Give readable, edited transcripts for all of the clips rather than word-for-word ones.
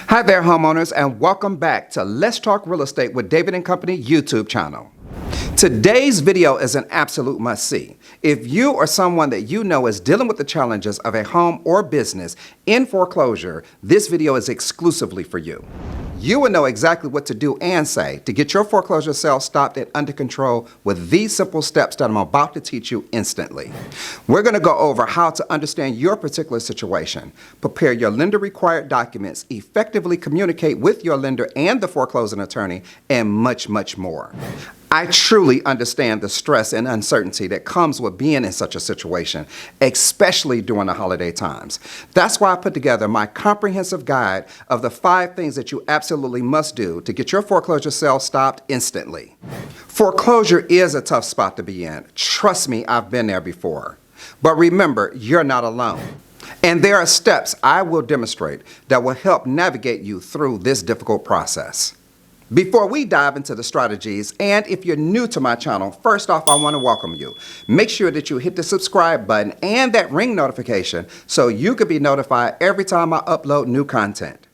Hi there, homeowners, and welcome back to Let's Talk Real Estate with David and Company YouTube channel. Today's video is an absolute must-see. If you or someone that you know is dealing with the challenges of a home or business in foreclosure, this video is exclusively for you. You will know exactly what to do and say to get your foreclosure sale stopped and under control with these simple steps that I'm about to teach you instantly. We're going to go over how to understand your particular situation, prepare your lender-required documents, effectively communicate with your lender and the foreclosing attorney, and much, much more. I truly understand the stress and uncertainty that comes with being in such a situation, especially during the holiday times. That's why I put together my comprehensive guide of the 5 things that you absolutely must do to get your foreclosure sale stopped instantly. Foreclosure is a tough spot to be in. Trust me, I've been there before. But remember, you're not alone. And there are steps I will demonstrate that will help navigate you through this difficult process. Before we dive into the strategies, and if you're new to my channel, first off, I want to welcome you. Make sure that you hit the subscribe button and that ring notification so you can be notified every time I upload new content.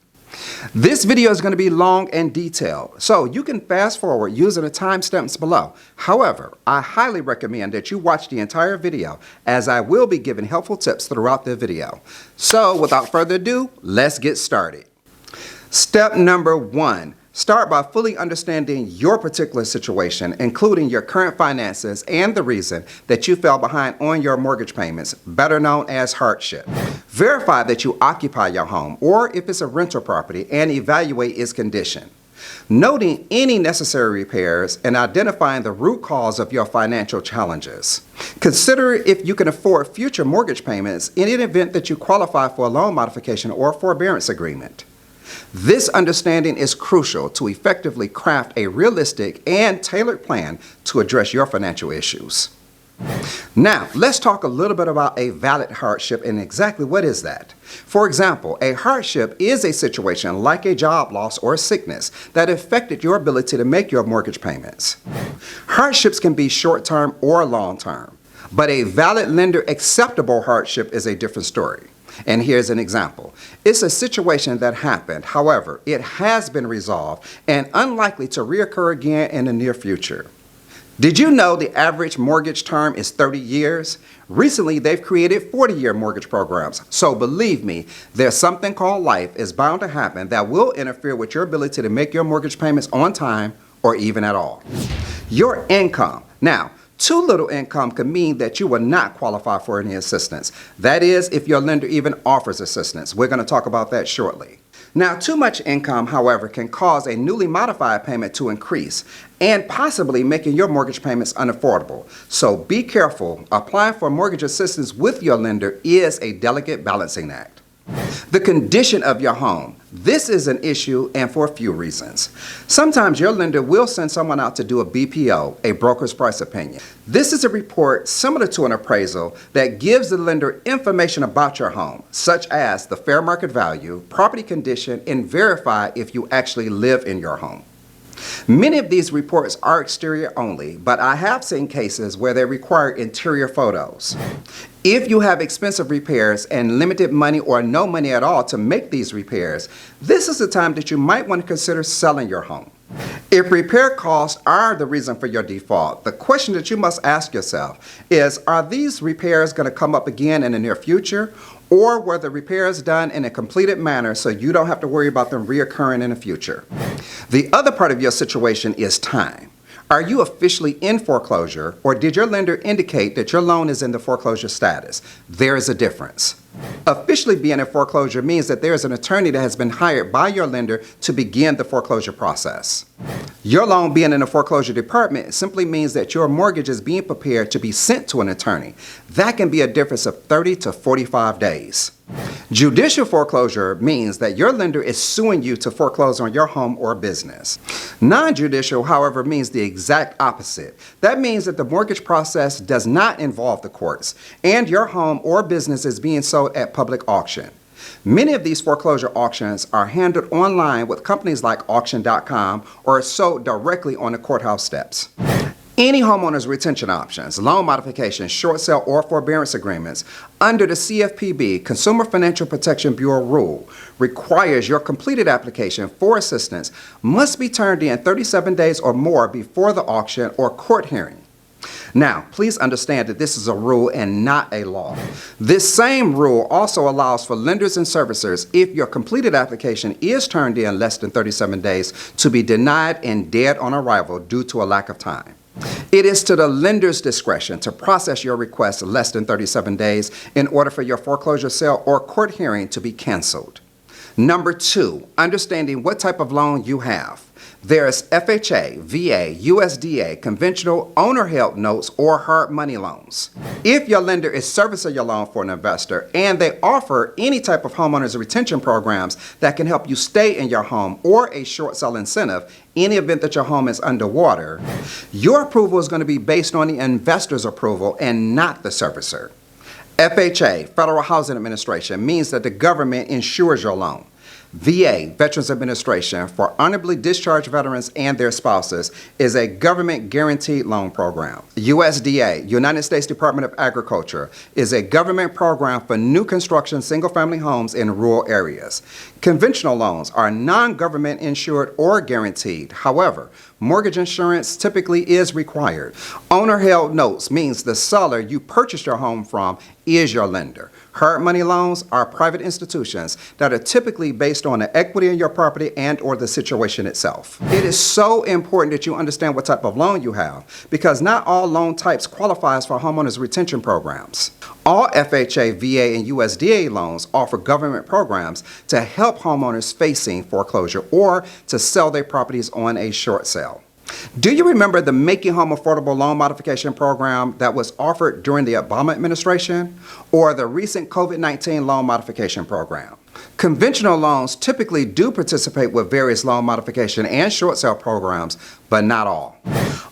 This video is going to be long and detailed, so you can fast forward using the timestamps below. However, I highly recommend that you watch the entire video as I will be giving helpful tips throughout the video. So without further ado, let's get started. Step number 1. Start by fully understanding your particular situation, including your current finances and the reason that you fell behind on your mortgage payments, better known as hardship. Verify that you occupy your home, or if it's a rental property, and evaluate its condition. Noting any necessary repairs and identifying the root cause of your financial challenges. Consider if you can afford future mortgage payments in the event that you qualify for a loan modification or forbearance agreement. This understanding is crucial to effectively craft a realistic and tailored plan to address your financial issues. Now, let's talk a little bit about a valid hardship and exactly what is that. For example, a hardship is a situation like a job loss or sickness that affected your ability to make your mortgage payments. Hardships can be short-term or long-term, but a valid lender acceptable hardship is a different story. And here's an example. It's a situation that happened, however, it has been resolved and unlikely to reoccur again in the near future. Did you know the average mortgage term is 30 years? Recently, they've created 40-year mortgage programs. So believe me, there's something called life is bound to happen that will interfere with your ability to make your mortgage payments on time or even at all. Your income. Now, too little income could mean that you will not qualify for any assistance. That is, if your lender even offers assistance. We're going to talk about that shortly. Now, too much income, however, can cause a newly modified payment to increase and possibly making your mortgage payments unaffordable. So be careful. Applying for mortgage assistance with your lender is a delicate balancing act. The condition of your home. This is an issue and for a few reasons. Sometimes your lender will send someone out to do a BPO, a broker's price opinion. This is a report similar to an appraisal that gives the lender information about your home, such as the fair market value, property condition, and verify if you actually live in your home. Many of these reports are exterior only, but I have seen cases where they require interior photos. If you have expensive repairs and limited money or no money at all to make these repairs, this is the time that you might want to consider selling your home. If repair costs are the reason for your default, the question that you must ask yourself is, are these repairs going to come up again in the near future? Or were the repairs done in a completed manner so you don't have to worry about them reoccurring in the future? The other part of your situation is time. Are you officially in foreclosure, or did your lender indicate that your loan is in the foreclosure status? There is a difference. Officially being in foreclosure means that there is an attorney that has been hired by your lender to begin the foreclosure process. Your loan being in the foreclosure department simply means that your mortgage is being prepared to be sent to an attorney. That can be a difference of 30 to 45 days. Judicial foreclosure means that your lender is suing you to foreclose on your home or business. Non-judicial, however, means the exact opposite. That means that the mortgage process does not involve the courts, and your home or business is being sold at public auction. Many of these foreclosure auctions are handled online with companies like auction.com or sold directly on the courthouse steps. Any homeowner's retention options, loan modifications, short sale, or forbearance agreements under the CFPB, Consumer Financial Protection Bureau rule, requires your completed application for assistance must be turned in 37 days or more before the auction or court hearing. Now, please understand that this is a rule and not a law. This same rule also allows for lenders and servicers, if your completed application is turned in less than 37 days, to be denied and dead on arrival due to a lack of time. It is to the lender's discretion to process your request less than 37 days in order for your foreclosure sale or court hearing to be canceled. Number 2, understanding what type of loan you have. There's FHA, VA, USDA, conventional owner-held notes, or hard money loans. If your lender is servicing your loan for an investor and they offer any type of homeowners retention programs that can help you stay in your home or a short sale incentive in the event that your home is underwater, your approval is going to be based on the investor's approval and not the servicer. FHA, Federal Housing Administration, means that the government insures your loan. VA, Veterans Administration, for honorably discharged veterans and their spouses, is a government-guaranteed loan program. USDA, United States Department of Agriculture, is a government program for new construction single-family homes in rural areas. Conventional loans are non-government insured or guaranteed. However, mortgage insurance typically is required. Owner-held notes means the seller you purchased your home from is your lender. Hard money loans are private institutions that are typically based on the equity in your property and or the situation itself. It is so important that you understand what type of loan you have, because not all loan types qualifies for homeowners retention programs. All FHA, VA, and USDA loans offer government programs to help homeowners facing foreclosure or to sell their properties on a short sale. Do you remember the Making Home Affordable Loan Modification Program that was offered during the Obama administration, or the recent COVID-19 Loan Modification Program? Conventional loans typically do participate with various loan modification and short sale programs, but not all.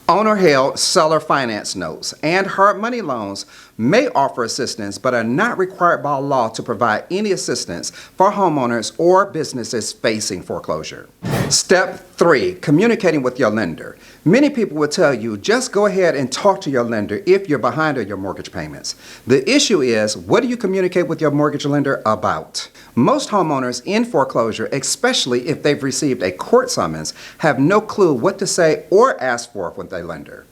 Owner-held seller finance notes and hard money loans may offer assistance but are not required by law to provide any assistance for homeowners or businesses facing foreclosure. Step 3, communicating with your lender. Many people will tell you just go ahead and talk to your lender if you're behind on your mortgage payments. The issue is, what do you communicate with your mortgage lender about? Most homeowners in foreclosure, especially if they've received a court summons, have no clue what to say or ask for with their lender.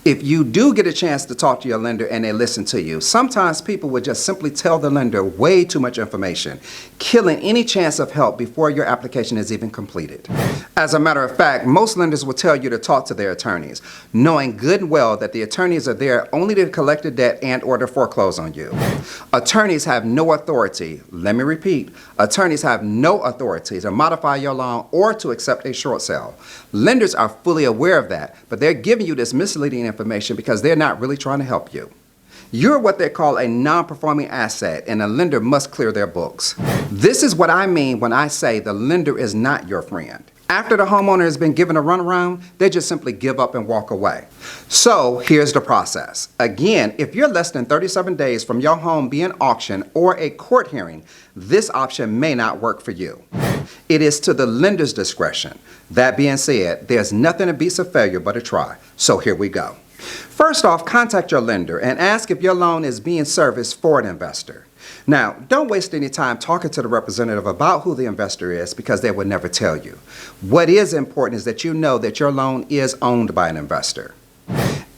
If you do get a chance to talk to your lender and they listen to you, sometimes people would just simply tell the lender way too much information, killing any chance of help before your application is even completed. As a matter of fact, most lenders will tell you to talk to their attorneys, knowing good and well that the attorneys are there only to collect the debt and or to foreclose on you. Attorneys have no authority, let me repeat, attorneys have no authority to modify your loan or to accept a short sale. Lenders are fully aware of that, but they're giving you this misleading information because they're not really trying to help you. You're what they call a non-performing asset, and a lender must clear their books. This is what I mean when I say the lender is not your friend. After the homeowner has been given a runaround, they just simply give up and walk away. So here's the process. Again, if you're less than 37 days from your home being auctioned or a court hearing, this option may not work for you. It is to the lender's discretion. That being said, there's nothing that beats a failure but a try. So here we go. First off, contact your lender and ask if your loan is being serviced for an investor. Now, don't waste any time talking to the representative about who the investor is, because they would never tell you. What is important is that you know that your loan is owned by an investor.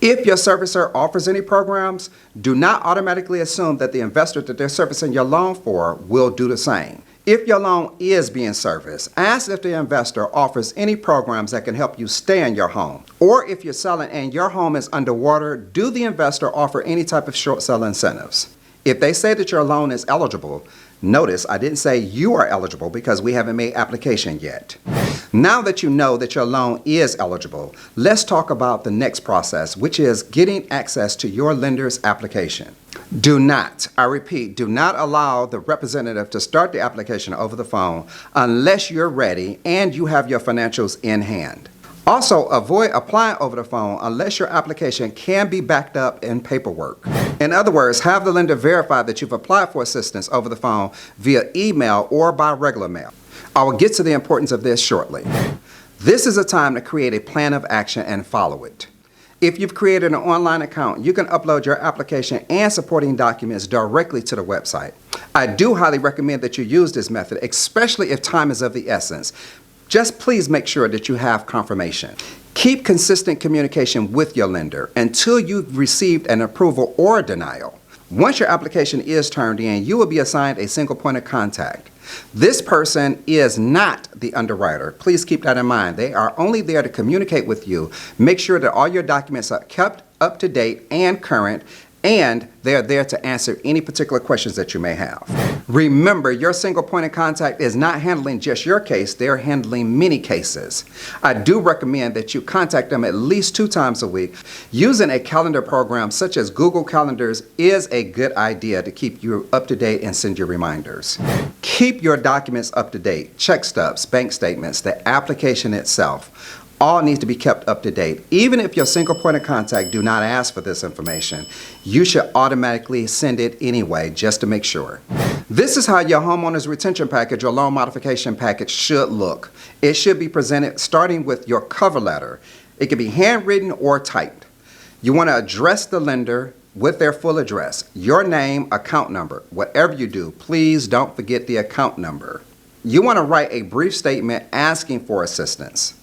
If your servicer offers any programs, do not automatically assume that the investor that they're servicing your loan for will do the same. If your loan is being serviced, ask if the investor offers any programs that can help you stay in your home. Or if you're selling and your home is underwater, do the investor offer any type of short sale incentives? If they say that your loan is eligible, notice I didn't say you are eligible because we haven't made application yet. Now that you know that your loan is eligible, let's talk about the next process, which is getting access to your lender's application. Do not, I repeat, do not allow the representative to start the application over the phone unless you're ready and you have your financials in hand. Also, avoid applying over the phone unless your application can be backed up in paperwork. In other words, have the lender verify that you've applied for assistance over the phone via email or by regular mail. I will get to the importance of this shortly. This is a time to create a plan of action and follow it. If you've created an online account, you can upload your application and supporting documents directly to the website. I do highly recommend that you use this method, especially if time is of the essence. Just please make sure that you have confirmation. Keep consistent communication with your lender until you've received an approval or a denial. Once your application is turned in, you will be assigned a single point of contact. This person is not the underwriter. Please keep that in mind. They are only there to communicate with you, make sure that all your documents are kept up to date and current, and they are there to answer any particular questions that you may have. Remember, your single point of contact is not handling just your case, they're handling many cases. I do recommend that you contact them at least 2 times a week. Using a calendar program such as Google Calendars is a good idea to keep you up to date and send you reminders. Keep your documents up to date. Check stubs, bank statements, the application itself. All need to be kept up to date. Even if your single point of contact do not ask for this information, you should automatically send it anyway just to make sure. This is how your homeowner's retention package or loan modification package should look. It should be presented starting with your cover letter. It can be handwritten or typed. You want to address the lender with their full address, your name, account number. Whatever you do, please don't forget the account number. You want to write a brief statement asking for assistance.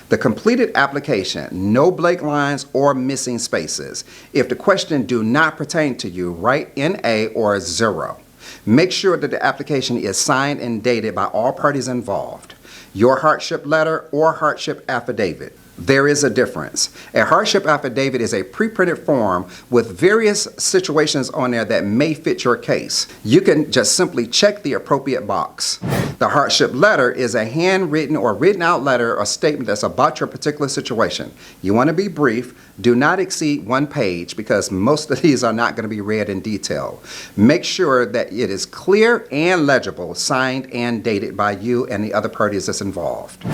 The completed application, no blank lines or missing spaces. If the question do not pertain to you, write NA or 0. Make sure that the application is signed and dated by all parties involved. Your hardship letter or hardship affidavit. There is a difference. A hardship affidavit is a pre-printed form with various situations on there that may fit your case. You can just simply check the appropriate box. The hardship letter is a handwritten or written out letter or statement that's about your particular situation. You want to be brief. Do not exceed 1 page because most of these are not going to be read in detail. Make sure that it is clear and legible, signed and dated by you and the other parties that's involved.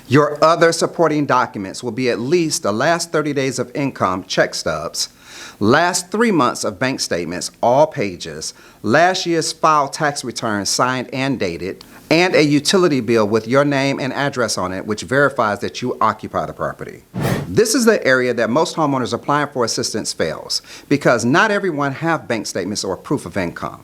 Your other supporting documents will be at least the last 30 days of income, check stubs, last 3 months of bank statements, all pages, last year's filed tax return signed and dated, and a utility bill with your name and address on it, which verifies that you occupy the property. This is the area that most homeowners applying for assistance fails because not everyone have bank statements or proof of income.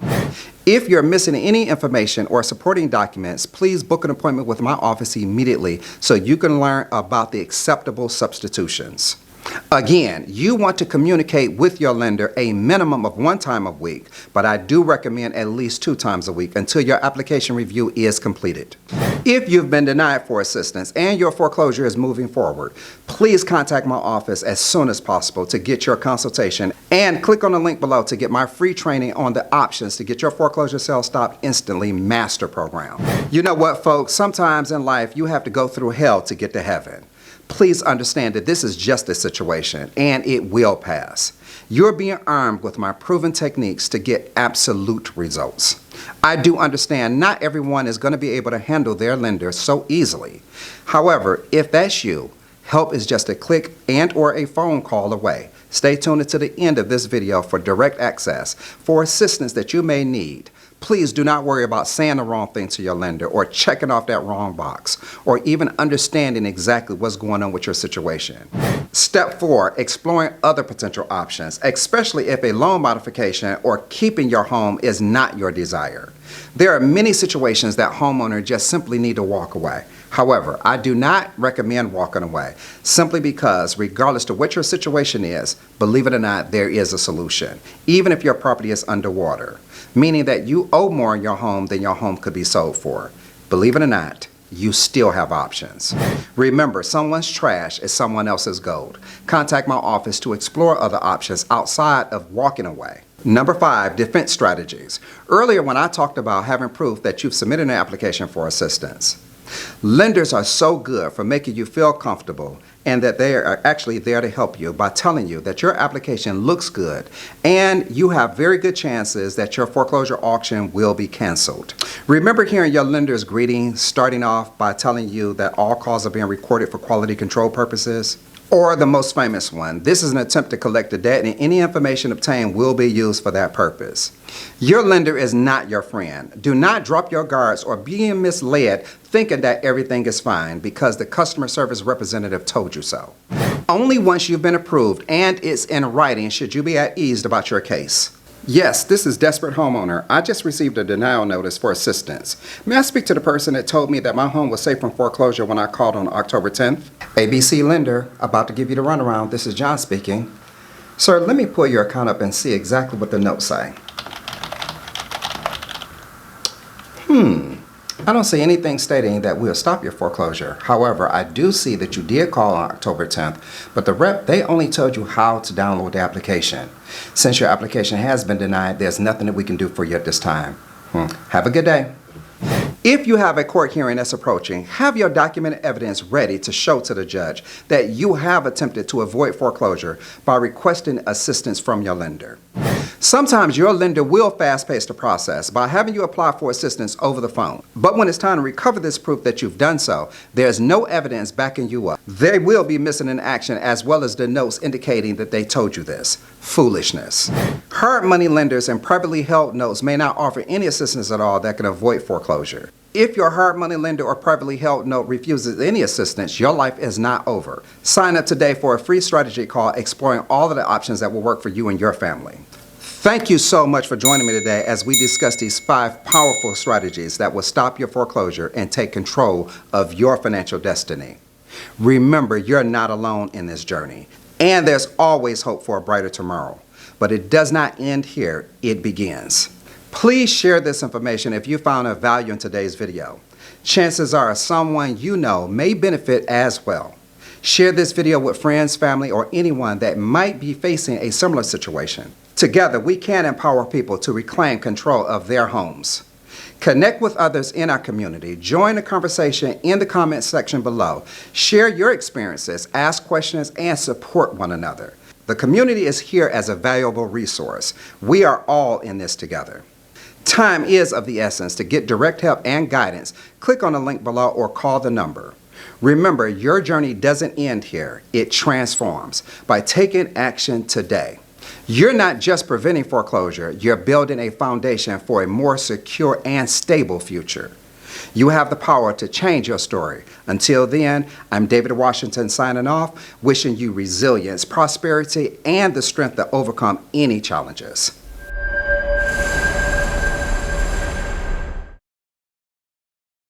If you're missing any information or supporting documents, please book an appointment with my office immediately so you can learn about the acceptable substitutions. Again, you want to communicate with your lender a minimum of 1 time a week, but I do recommend at least 2 times a week until your application review is completed. If you've been denied for assistance and your foreclosure is moving forward, please contact my office as soon as possible to get your consultation and click on the link below to get my free training on the options to get your foreclosure sale stopped instantly master program. You know what, folks? Sometimes in life you have to go through hell to get to heaven. Please understand that this is just a situation and it will pass. You're being armed with my proven techniques to get absolute results. I do understand not everyone is going to be able to handle their lender so easily. However, if that's you, help is just a click and or a phone call away. Stay tuned until the end of this video for direct access for assistance that you may need. Please do not worry about saying the wrong thing to your lender or checking off that wrong box or even understanding exactly what's going on with your situation. Step 4, exploring other potential options, especially if a loan modification or keeping your home is not your desire. There are many situations that homeowners just simply need to walk away. However, I do not recommend walking away simply because regardless of what your situation is, believe it or not, there is a solution, even if your property is underwater, meaning that you owe more in your home than your home could be sold for. Believe it or not, you still have options. Remember, someone's trash is someone else's gold. Contact my office to explore other options outside of walking away. Number 5, defense strategies. Earlier when I talked about having proof that you've submitted an application for assistance, lenders are so good for making you feel comfortable and that they are actually there to help you by telling you that your application looks good and you have very good chances that your foreclosure auction will be canceled. Remember hearing your lender's greeting starting off by telling you that all calls are being recorded for quality control purposes? Or the most famous one, this is an attempt to collect the debt and any information obtained will be used for that purpose. Your lender is not your friend. Do not drop your guards or be misled thinking that everything is fine because the customer service representative told you so. Only once you've been approved and it's in writing should you be at ease about your case. Yes, this is Desperate Homeowner. I just received a denial notice for assistance. May I speak to the person that told me that my home was safe from foreclosure when I called on October 10th? ABC Lender, about to give you the runaround. This is John speaking. Sir, let me pull your account up and see exactly what the notes say. I don't see anything stating that we'll stop your foreclosure. However, I do see that you did call on October 10th, but the rep, they only told you how to download the application. Since your application has been denied, there's nothing that we can do for you at this time. Have a good day. If you have a court hearing that's approaching, have your documented evidence ready to show to the judge that you have attempted to avoid foreclosure by requesting assistance from your lender. Sometimes your lender will fast-pace the process by having you apply for assistance over the phone. But when it's time to recover this proof that you've done so, there's no evidence backing you up. They will be missing in action as well as the notes indicating that they told you this. Foolishness. Hard money lenders and privately held notes may not offer any assistance at all that can avoid foreclosure. If your hard money lender or privately held note refuses any assistance, your life is not over. Sign up today for a free strategy call exploring all of the options that will work for you and your family. Thank you so much for joining me today as we discuss these 5 powerful strategies that will stop your foreclosure and take control of your financial destiny. Remember, you're not alone in this journey, and there's always hope for a brighter tomorrow. But it does not end here, it begins. Please share this information if you found a value in today's video. Chances are someone you know may benefit as well. Share this video with friends, family, or anyone that might be facing a similar situation. Together, we can empower people to reclaim control of their homes. Connect with others in our community. Join the conversation in the comments section below. Share your experiences, ask questions, and support one another. The community is here as a valuable resource. We are all in this together. Time is of the essence. To get direct help and guidance, click on the link below or call the number. Remember, your journey doesn't end here. It transforms by taking action today. You're not just preventing foreclosure, you're building a foundation for a more secure and stable future. You have the power to change your story. Until then, I'm David Washington signing off, wishing you resilience, prosperity, and the strength to overcome any challenges.